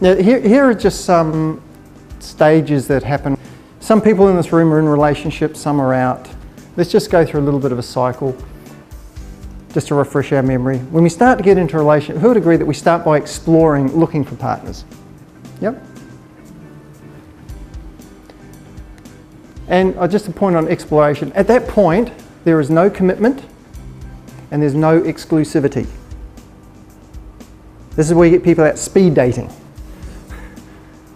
Now, here are just some stages that happen. Some people in this room are in relationships, some are out. Let's just go through a little bit of a cycle, just to refresh our memory. When we start to get into a relationship, who would agree that we start by exploring, looking for partners? Yep. And just a point on exploration. At that point, there is no commitment and there's no exclusivity. This is where you get people out speed dating.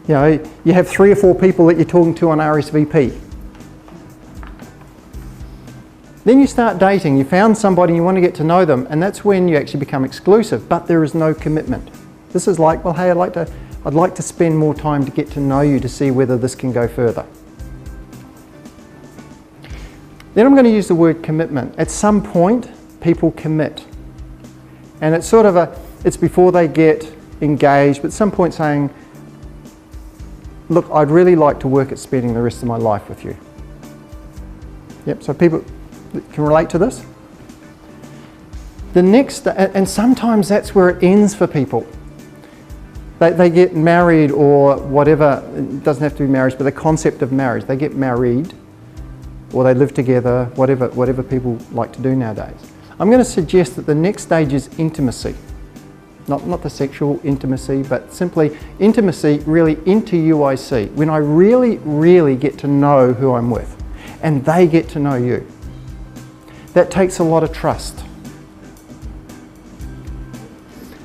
You know, you have 3 or 4 people that you're talking to on RSVP. Then you start dating, you found somebody, you want to get to know them, and that's when you actually become exclusive, but there is no commitment. This is like, well, hey, I'd like to spend more time to get to know you to see whether this can go further. Then I'm going to use the word commitment. At some point, people commit. And it's sort of it's before they get engaged, but at some point saying, look, I'd really like to work at spending the rest of my life with you. Yep, so people can relate to this. The next, and sometimes that's where it ends for people. They get married or whatever, it doesn't have to be marriage, but the concept of marriage, they get married or they live together, whatever people like to do nowadays. I'm going to suggest that the next stage is intimacy. Not the sexual intimacy, but simply intimacy, really into UIC. When I really, really get to know who I'm with and they get to know you. That takes a lot of trust.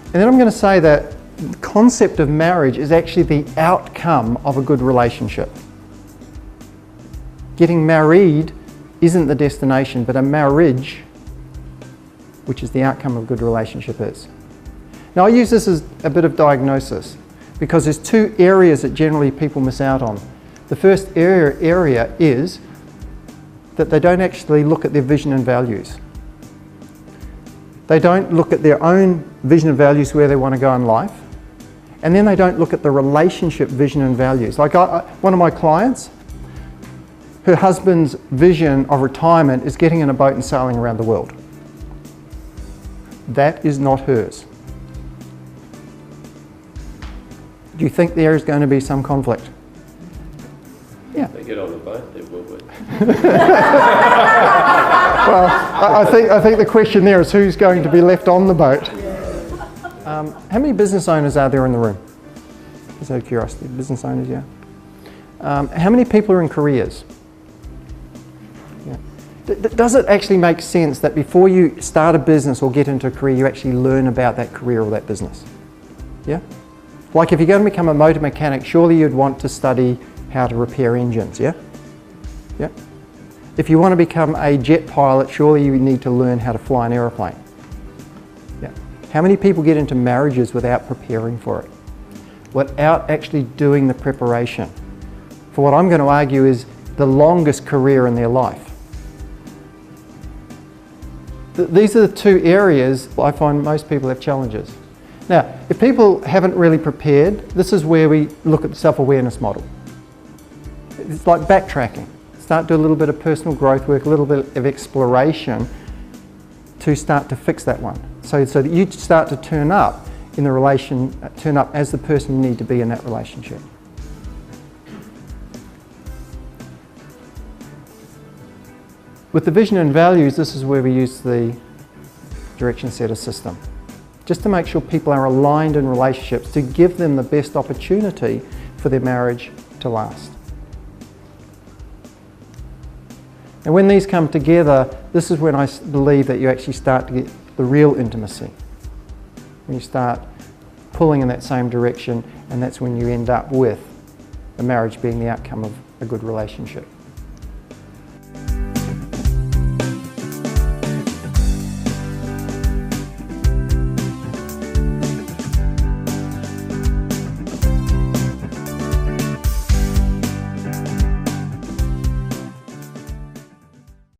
And then I'm going to say that the concept of marriage is actually the outcome of a good relationship. Getting married isn't the destination, but a marriage, which is the outcome of a good relationship, is. Now, I use this as a bit of diagnosis because there's 2 areas that generally people miss out on. The first area is that they don't actually look at their vision and values. They don't look at their own vision and values, where they want to go in life, and then they don't look at the relationship vision and values. Like one of my clients, her husband's vision of retirement is getting in a boat and sailing around the world. That is not hers. Do you think there is going to be some conflict? Yeah. They get on the boat, they will be. Well, I think the question there is who's going to be left on the boat. How many business owners are there in the room? Just out of curiosity, business owners, yeah. How many people are in careers? Yeah. Does it actually make sense that before you start a business or get into a career, you actually learn about that career or that business? Yeah? Like if you're going to become a motor mechanic, surely you'd want to study how to repair engines, yeah? Yeah? If you want to become a jet pilot, surely you need to learn how to fly an aeroplane. Yeah. How many people get into marriages without preparing for it? Without actually doing the preparation for what I'm going to argue is the longest career in their life. These are the 2 areas I find most people have challenges. Now, if people haven't really prepared, this is where we look at the self-awareness model. It's like backtracking. Start to do a little bit of personal growth work, a little bit of exploration to start to fix that one. So that you start to turn up in the turn up as the person you need to be in that relationship. With the vision and values, this is where we use the direction setter system. Just to make sure people are aligned in relationships to give them the best opportunity for their marriage to last. And when these come together, this is when I believe that you actually start to get the real intimacy. When you start pulling in that same direction, and that's when you end up with the marriage being the outcome of a good relationship.